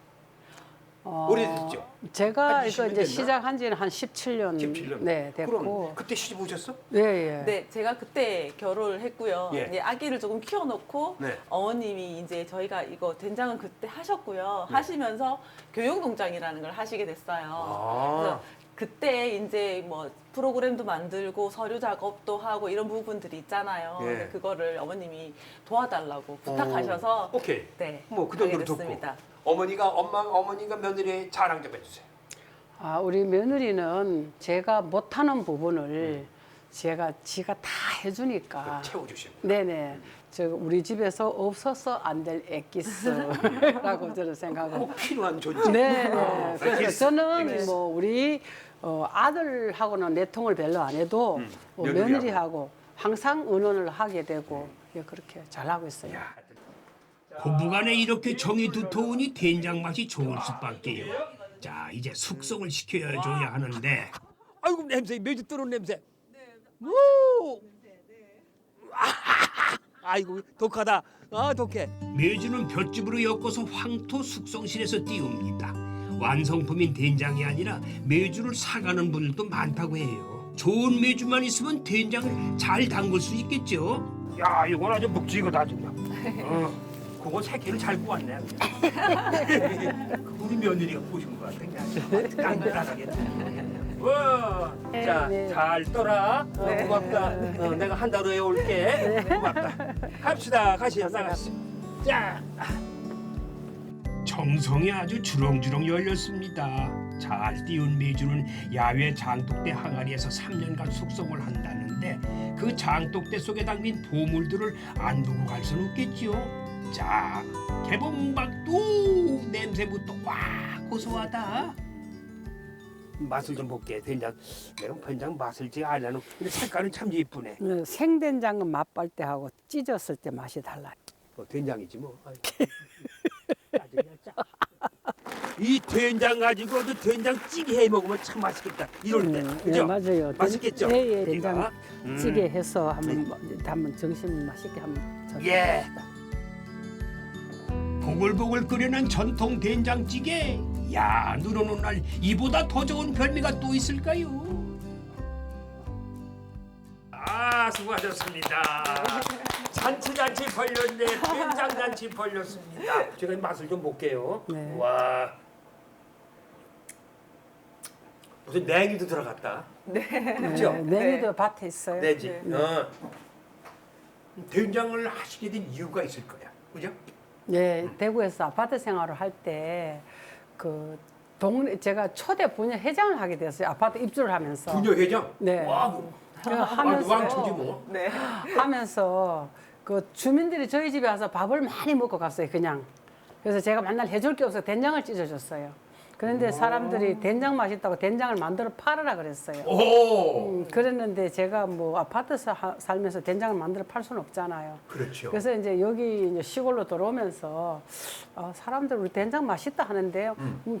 오래됐죠? 제가 한 이거 20년 이제 됐나? 시작한 지는 한 17년. 17년. 네, 됐고. 그럼 그때 시집 오셨어? 예. 네, 제가 그때 결혼을 했고요. 예. 이제 아기를 조금 키워놓고 네. 어머님이 이제 저희가 이거 된장은 그때 하셨고요. 하시면서 교육농장이라는 걸 하시게 됐어요. 그래서 그때 이제 뭐 프로그램도 만들고 서류 작업도 하고 이런 부분들이 있잖아요. 예. 근데 그거를 어머님이 도와달라고 부탁하셔서 오케이. 네, 뭐 그 하게 정도로 돕고. 됐습니다. 어머니가 며느리의 자랑 좀 해주세요. 우리 며느리는 제가 못하는 부분을 지가 다 해주니까. 채워주시고. 네네. 우리 집에서 없어서 안 될 엑기스라고 저는 생각하고. 꼭 필요한 존재. 네. 그래서 알겠어. 저는 뭐 우리 아들하고는 내통을 별로 안 해도 며느리하고 항상 의논을 하게 되고 그렇게 잘하고 있어요. 고부간에 이렇게 정이 두터우니 된장 맛이 좋을 수밖에요. 자, 이제 숙성을 시켜줘야 하는데 아이고 냄새 매주 뜨는 냄새. 오. 아이고 독하다. 독해. 메주는 볏짚으로 엮어서 황토 숙성실에서 띄웁니다. 완성품인 된장이 아니라 메주를 사가는 분들도 많다고 해요. 좋은 메주만 있으면 된장을 잘 담글 수 있겠죠. 야 이건 아주 묵직하다 그냥. 그거 새끼를 잘 구웠네. 우리 며느리가 보신 것 같아. 그냥 깐깐하겠네. 와, 자, 네. 잘 떠라. 고맙다. 내가 한 달 후에 올게. 고맙다. 갑시다. 가시죠. 나가시죠. 자, 정성이 아주 주렁주렁 열렸습니다. 잘 띄운 메주는 야외 장독대 항아리에서 3년간 숙성을 한다는데 그 장독대 속에 담긴 보물들을 안 두고 갈 수는 없겠지요. 자, 개봉박도 냄새부터 와 고소하다. 맛을 좀 볼게. 된장. 내가 된장 맛을 지 알려는. 근데 색깔은 참 예쁘네. 생된장은 맛볼 때 하고 찢었을 때 맛이 달라요. 된장이지 뭐. 이 된장 가지고도 된장찌개 해 먹으면 참 맛있겠다. 이럴 때, 그죠? 네, 맞아요. 맛있겠죠? 예, 우리가? 된장찌개 해서 한번 정신 맛있게 한번. 예. 보글보글 끓여낸 전통 된장찌개. 야, 눈 오는 날 이보다 더 좋은 별미가 또 있을까요? 수고하셨습니다. 잔치 벌렸네. 된장잔치 벌렸습니다. 제가 맛을 좀 볼게요. 네. 와. 무슨 냉이도 들어갔다. 그죠? 냉이도 밭에 있어요. 내지. 된장을 하시게 된 이유가 있을 거야. 그죠? 네, 대구에서 아파트 생활을 할 때 제가 초대 부녀 회장을 하게 됐어요. 아파트 입주를 하면서. 부녀 회장? 네. 와, 왕초지 뭐. 네. 하면서 그 주민들이 저희 집에 와서 밥을 많이 먹고 갔어요. 그냥 그래서 제가 맨날 해줄 게 없어서 된장을 찢어줬어요. 그런데 사람들이 된장 맛있다고 된장을 만들어 팔으라 그랬어요. 그랬는데 제가 뭐 아파트 살면서 된장을 만들어 팔 수는 없잖아요. 그렇죠. 그래서 이제 여기 이제 시골로 들어오면서 사람들 우리 된장 맛있다 하는데요.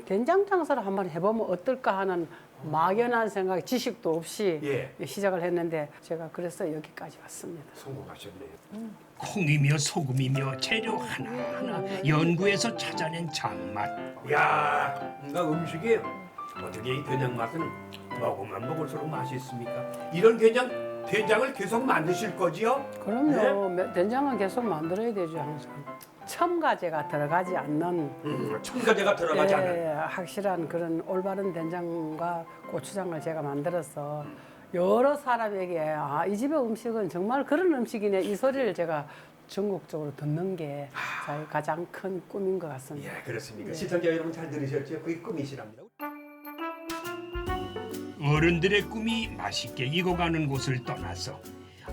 된장 장사를 한번 해보면 어떨까 하는 막연한 생각, 지식도 없이 예. 시작을 했는데 제가 그래서 여기까지 왔습니다. 성공하셨네요. 콩이며 소금이며 재료 하나하나 연구해서 찾아낸 장맛. 야, 뭔가 음식이 어떻게 이 된장 맛은 먹으면 먹을수록 맛있습니까? 이런 된장을 계속 만드실 거지요? 그럼요. 된장은 계속 만들어야 되죠, 항상. 첨가제가 들어가지 않는 첨가제가 들어가지 않은. 확실한 그런 올바른 된장과 고추장을 제가 만들어서 여러 사람에게 이 집의 음식은 정말 그런 음식이네 이 소리를 제가 전국적으로 듣는 게 저희 가장 큰 꿈인 것 같습니다. 예, 그렇습니까? 시청자 여러분 잘 들으셨죠? 그게 꿈이시랍니다. 어른들의 꿈이 맛있게 익어가는 곳을 떠나서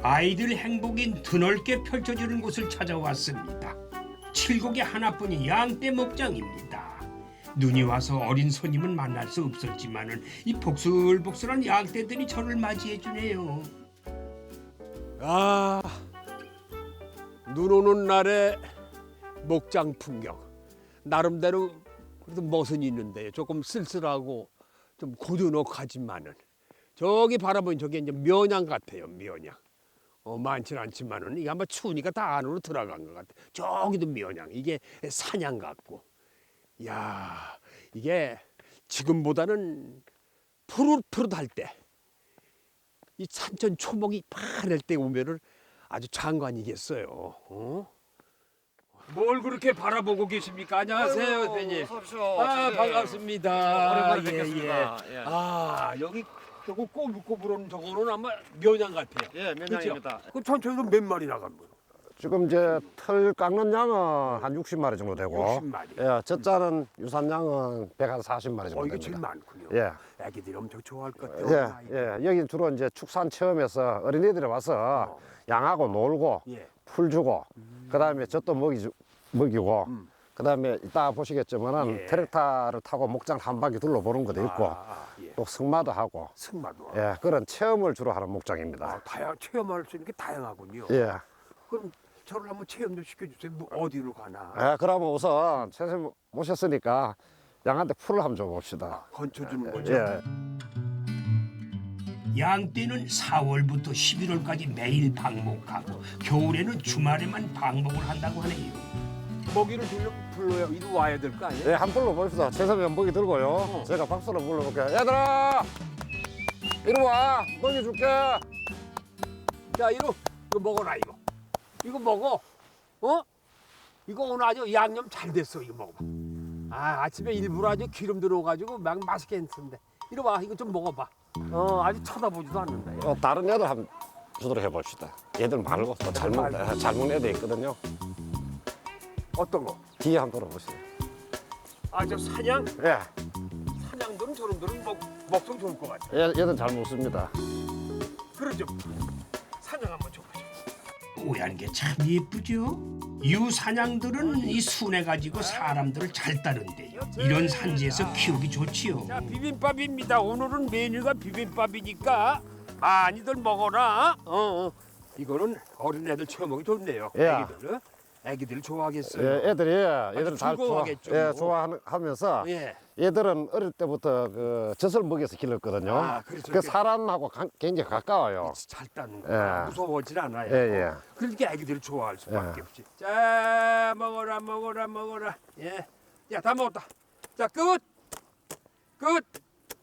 아이들 행복이 드넓게 펼쳐지는 곳을 찾아왔습니다. 칠곡에 하나뿐인 양떼 목장입니다. 눈이 와서 어린 손님은 만날 수 없었지만은 이 복슬복슬한 양떼들이 저를 맞이해 주네요. 아, 눈 오는 날의 목장 풍경. 나름대로 그래도 멋은 있는데 조금 쓸쓸하고 좀 고즈넉하지만은 저기 바라보니 저게 이제 면양 같아요. 면양. 많지는 않지만은 이게 아마 추우니까 다 안으로 들어간 것 같아. 저기도 면양. 이게 산양 같고. 야, 이게 지금보다는 푸릇푸릇할 때, 이 산천 초목이 파랄 때 오면은 아주 장관이겠어요. 뭘 그렇게 바라보고 계십니까? 안녕하세요, 선생님. 반갑습니다. 오랜만에 뵙겠습니다. 예. 여기 저거 꼬불꼬불한 저거는 아마 면양 같아요. 예, 면장입니다. 그 천천히도 몇 마리 나간 거예요? 지금 이제 털 깎는 양은 한 60마리 정도 되고, 60마리. 예, 젖자는 유산양은 140마리 정도 이게 제일 됩니다. 많군요. 예, 애기들이 엄청 좋아할 것 같아요. 예. 여기 주로 이제 축산 체험에서 어린이들이 와서 양하고 놀고, 예. 풀 주고, 그다음에 젖도 먹이고, 그다음에 이따 보시겠지만은 예. 트랙터를 타고 목장 한 바퀴 둘러보는 것도 있고, 예. 또 승마도 하고, 승마도. 예, 그런 체험을 주로 하는 목장입니다. 체험할 수 있는 게 다양하군요. 예. 그럼 저를 한번 체험 좀 시켜주세요. 뭐 어디로 가나? 예, 그러면 우선 선생님 모셨으니까 양한테 풀을 한번 줘봅시다. 건쳐주는 거죠. 예. 양떼는 4월부터 11월까지 매일 방목하고 겨울에는 주말에만 방목을 한다고 하네요. 먹이를 주려면 불러야 이리 와야 될 거 아니에요? 예, 한 불러 봅시다. 최선의 연복이 들고요. 제가 박수로 불러볼게요. 얘들아, 이리 와. 먹이 줄게. 자, 이거 먹어라 이거. 이거 먹어. 이거 오늘 아주 양념 잘 됐어. 이거 먹어봐. 아침에 일부러 아주 기름 들어가지고 막 맛있게 했는데. 이리 와, 이거 좀 먹어봐. 아주 쳐다보지도 않는다. 이거. 다른 애들 한번 주도록 해봅시다. 얘들 말고 또 잘 먹는 애들 있거든요. 어떤 거? 뒤에 한번 돌아보세요. 저 사냥? 예, 사냥들은 저놈들은 먹성 좋을 것 같아. 얘들 잘 먹습니다. 그러죠. 사냥 한번 줘보죠. 뽀얀 게 참 예쁘죠? 유사냥들은 이 순해가지고 사람들을 잘 따른대요. 이런 산지에서 키우기 좋지요. 자, 비빔밥입니다. 오늘은 메뉴가 비빔밥이니까 많이들 먹어라. 이거는 어린애들 체험하기 좋네요. 예. 애기들 좋아하겠어요. 예, 얘들 잘 즐거워하겠죠. 좋아하면서 예. 얘들은 어릴 때부터 그 젖을 먹여서 길렀거든요. 그렇죠. 그 사람하고 굉장히 가까워요. 잘 따는 거 예. 무서워하질 않아요. 예. 그러니까 애기들이 좋아할 수밖에 예. 없지. 자, 먹어라. 예. 야, 다 먹었다. 자, 끝.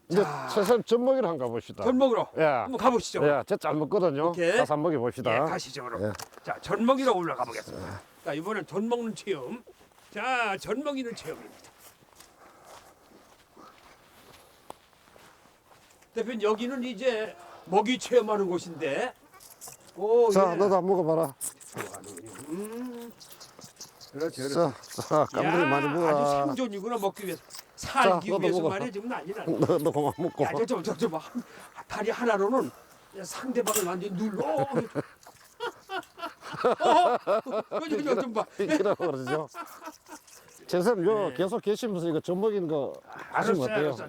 이제 선생님 젖 먹이러 한번 가봅시다. 전 먹으러 예. 한번 가보시죠. 예, 젖 잘 먹거든요. 오케이. 가서 한번 먹여봅시다. 예, 가시죠 그럼. 예. 자, 전 먹이러 올라가 보겠습니다. 자, 이번엔 전 먹는 체험. 자, 전 먹이는 체험입니다. 대표님, 여기는 이제 먹이 체험하는 곳인데. 오, 자, 예. 너도 한번 먹어봐라. 그렇죠. 자, 깜짝이 많이 먹어. 아주 생존이구나 먹기 위해서. 살기 너도 위해서 먹어. 말이야 지금 난리나. 너 그만 먹고. 야, 저 봐. 다리 하나로는 상대방을 완전히 눌러. 좀 봐. 이라고 그러죠. 선생님 요 계속 계시면서 이거 젖먹이는 거 하시면 어때요? 알았어.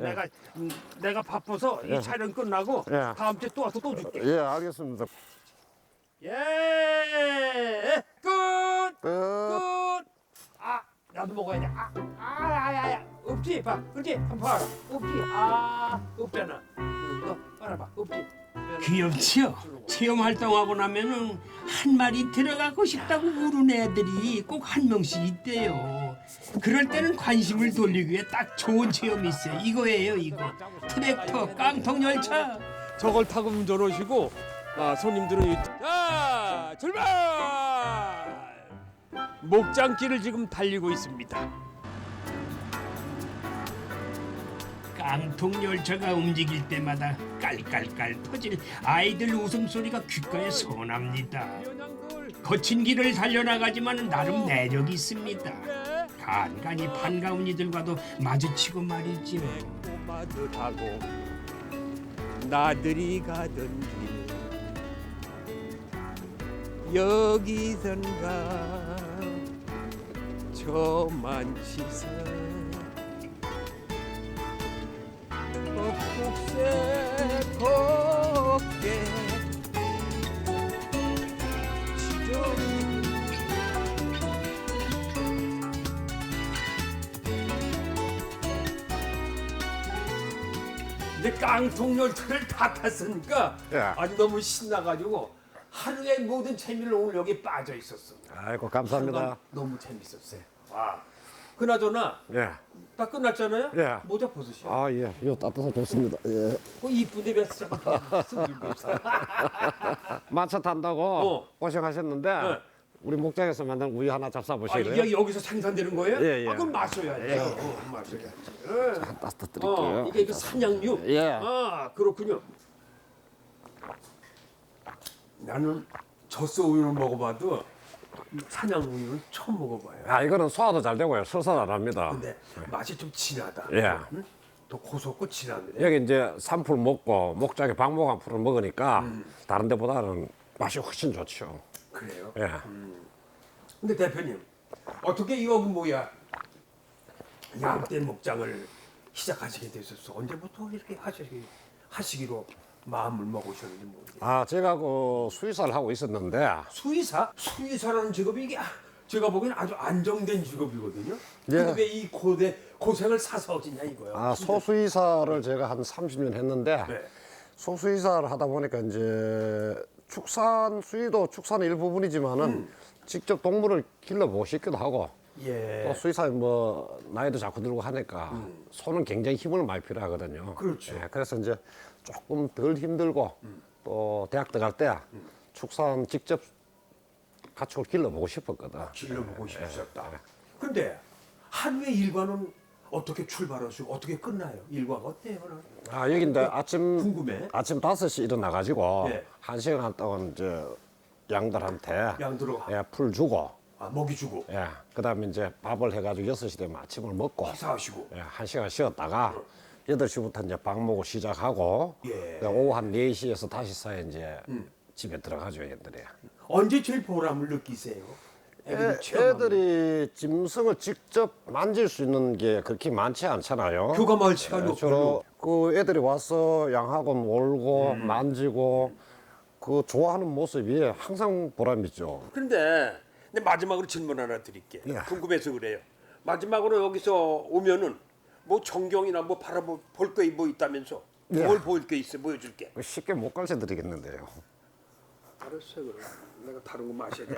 내가 바빠서 예. 이 촬영 끝나고 예. 다음 주에 또 와서 또 줄게. 예, 알겠습니다. 예. 끝. 끝. 아, 나도 먹어야 돼. 없지, 봐. 그렇지? 한번 봐라. 없지. 없잖아. 너 빨아봐. 없지. 귀엽지요? 체험 활동하고 나면은 한 마리 들어가고 싶다고 우는 애들이 꼭 한 명씩 있대요. 그럴 때는 관심을 돌리기에 딱 좋은 체험이 있어요. 이거예요, 이거. 트랙터, 깡통 열차. 저걸 타고 운전하시고 손님들은 자 출발. 목장길을 지금 달리고 있습니다. 깡통 열차가 움직일 때마다 깔깔깔 터질 아이들 웃음소리가 귓가에 선합니다. 거친 길을 달려나가지만 나름 매력이 있습니다. 간간히 반가운 이들과도 마주치고 말이죠. 꼬마들하고 나들이 가던 길 여기선가 저만치서 곱게 곱게 근데 깡통 열차를 다 탔으니까 예. 아주 너무 신나가지고 하루의 모든 재미를 오늘 여기 빠져 있었어. 아이고 감사합니다. 너무 재밌었어요. 와. 그나저나 예. 다 끝났잖아요. 예. 모자 벗으시오. 아 예. 이거 따뜻해 좋습니다. 예. 그 이쁜데 왜 쓰고 있어? 마차 탄다고 어. 고생하셨는데 네. 우리 목장에서 만든 우유 하나 잡숴 아 보실래요? 이게 여기서 생산되는 거예요? 예, 예. 그럼 마셔야지. 예. 마셔야지. 따뜻 드릴게요. 이게 산양유. 예. 아 그렇군요. 나는 젖소 우유를 먹어봐도 산양 우유는 처음 먹어봐요. 아 이거는 소화도 잘 되고요. 설사 안 합니다. 근데 맛이 좀 진하다. 예. 응? 더 고소하고 진하네. 여기 이제 산풀 먹고 목장에 박목한 풀을 먹으니까 다른 데보다는 맛이 훨씬 좋죠. 그래요? 예. 근데 대표님 어떻게 여기 뭐야 양떼 목장을 시작하시게 되셨어? 언제부터 이렇게 하시기로 마음을 먹으셨는지 모르겠어요. 아 제가 그 수의사를 하고 있었는데 수의사? 수의사라는 직업이 이게 제가 보기엔 아주 안정된 직업이거든요. 예. 근데 왜 이 고생을 사서 하시냐 이거요. 아 소수의사를 제가 한 30년 했는데 네. 소수의사를 하다 보니까 이제 축산 수의도 축산의 일부분이지만은 직접 동물을 길러보고 싶기도 하고 예. 또 수의사 뭐 나이도 자꾸 들고 하니까 손은 굉장히 힘을 많이 필요하거든요. 그렇죠. 예, 그래서 이제 조금 덜 힘들고 또 대학 들어갈 때 축산 직접 가축을 길러보고 싶었거든. 길러보고 싶으셨다. 근데 하루의 일과는 어떻게 출발하시고 어떻게 끝나요? 일과가 어때요? 아 여기 이제 아침 궁금해. 아침 5시 일어나가지고 예. 1시간 동안 이제 양들한테 양들어 예, 풀 주고 먹이 주고 예, 그다음에 이제 밥을 해가지고 6시 되면 아침을 먹고 식사하시고 예, 1시간 쉬었다가 8시부터 이제 방목을 시작하고 예. 오후 한 4시에서 5시 사이에 이제 집에 들어가죠 얘들이. 언제 제일 보람을 느끼세요? 애들이 체험하면. 애들이 짐승을 직접 만질 수 있는 게 그렇게 많지 않잖아요. 교감할 시간이 예, 주로 그 애들이 와서 양하고 놀고 만지고 그 좋아하는 모습이 항상 보람이죠. 근데 마지막으로 질문 하나 드릴게. 예. 궁금해서 그래요. 마지막으로 여기서 오면은 뭐 전경이나 뭐 바라볼 게 뭐 있다면서? 예. 뭘 보일 게 있어? 보여줄게. 쉽게 못 가르쳐 드리겠는데요. 알았어요 그럼. 내가 다른 거 마셔야 돼.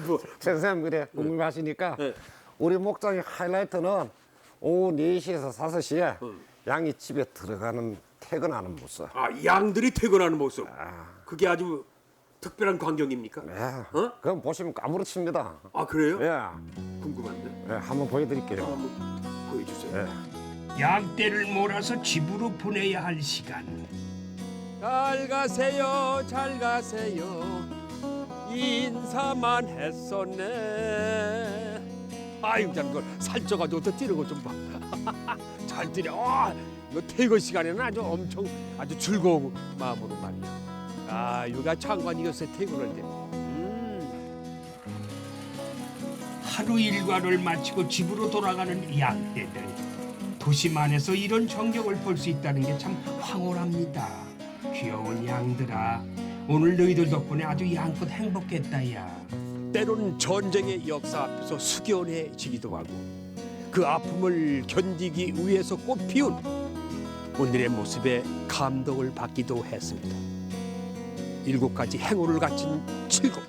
뭐 선생님 그래 궁금하시니까 네. 우리 목장의 하이라이트는 오후 4시에서 5시에 양이 집에 들어가는 퇴근하는 모습. 양들이 퇴근하는 모습. 그게 아주 특별한 광경입니까? 예. 어? 그럼 보시면 까무러칩니다. 아 그래요? 예. 궁금한데. 예, 한번 보여드릴게요. 한번 보여주세요. 예. 양떼를 몰아서 집으로 보내야 할 시간. 잘 가세요, 잘 가세요. 인사만 했었네. 아유, 난 그걸 살쪄가지고 또 뛰는 거 좀 봐. 잘 뛰려. 이거 퇴근 시간에는 아주 즐거운 마음으로 말이야. 육아 장관이었어요 퇴근할 때. 하루 일과를 마치고 집으로 돌아가는 양떼들. 도심 안에서 이런 전경을 볼 수 있다는 게 참 황홀합니다. 귀여운 양들아, 오늘 너희들 덕분에 아주 양껏 행복했다야. 때로는 전쟁의 역사 앞에서 숙연해지기도 하고 그 아픔을 견디기 위해서 꽃피운 오늘의 모습에 감동을 받기도 했습니다. 7가지 행운을 갖춘 칠곡,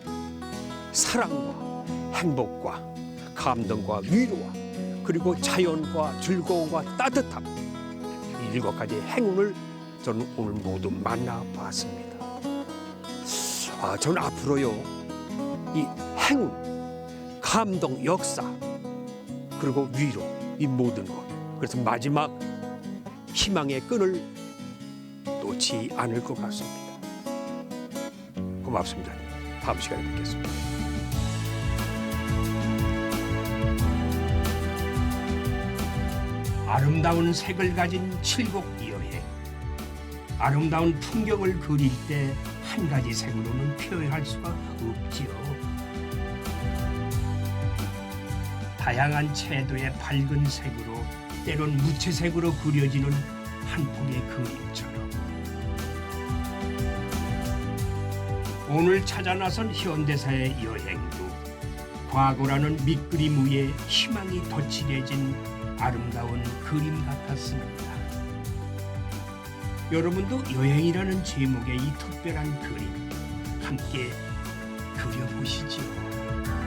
사랑과 행복과 감동과 위로와 그리고 자연과 즐거움과 따뜻함, 이 7가지 행운을 저는 오늘 모두 만나봤습니다. 저는 앞으로요 이 행운, 감동, 역사 그리고 위로 이 모든 것, 그래서 마지막 희망의 끈을 놓지 않을 것 같습니다. 고맙습니다. 다음 시간에 뵙겠습니다. 아름다운 색을 가진 칠곡 여행. 아름다운 풍경을 그릴 때 한 가지 색으로는 표현할 수가 없지요. 다양한 채도의 밝은 색으로 때론 무채색으로 그려지는 한 폭의 그림처럼 오늘 찾아 나선 현대사의 여행도 과거라는 밑그림 위에 희망이 덧칠해진 아름다운 그림 같았습니다. 여러분도 여행이라는 제목의 이 특별한 그림 함께 그려보시지요.